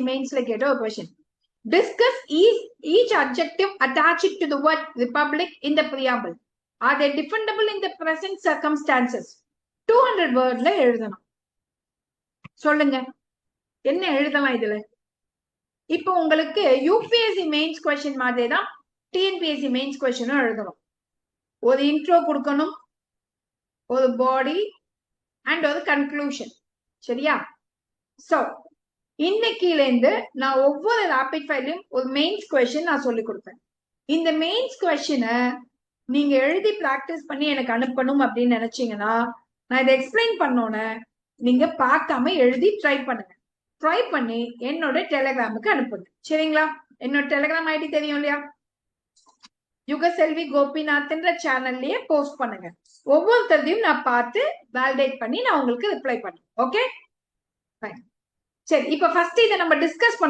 mains like a question. Discuss each adjective attached to the word republic in the preamble. Are they defendable in the present circumstances? 200 wordல எழுதணும். சொல்லுங்க என்ன எழுதலாம் இதுல? இப்போ உங்களுக்கு UPSC mains question மாதிரி தான் டிஎன்பிஎஸ்சி மெயின்ஸ் கொஸ்டினும் எழுதணும். ஒரு இன்ட்ரோ கொடுக்கணும், ஒரு பாடி அண்ட் ஒரு கன்க்ளூஷன். சரியா? சோ இன்னைக்கிலேருந்து நான் ஒவ்வொரு ராபிட் ஃபயர்லயும் ஒரு மெயின்ஸ் கொஸ்டின் நான் சொல்லி கொடுப்பேன். இந்த மெயின்ஸ் கொஸ்டினை நீங்க எழுதி பிராக்டிஸ் பண்ணி எனக்கு அனுப்பணும் அப்படின்னு நினைச்சீங்கன்னா நான் இதை எக்ஸ்பிளைன் பண்ணோன்னு நீங்க பார்க்காம எழுதி ட்ரை பண்ணுங்க. ட்ரை பண்ணி என்னோட டெலிகிராமுக்கு அனுப்புங்க. சரிங்களா? என்னோட டெலிகிராம் ஐடி தெரியும் இல்லையா? யுகசெல்வி கோபிநாத்ன்ற சேனல்லயே போஸ்ட் பண்ணுங்க. ஒவ்வொருத்தரையும் நான் பார்த்து வேலிடேட் பண்ணி நான் உங்களுக்கு ரிப்ளை பண்ணுவேன். ஓகே, சரி. இப்ப ஃபர்ஸ்ட் இதை நம்ம டிஸ்கஸ்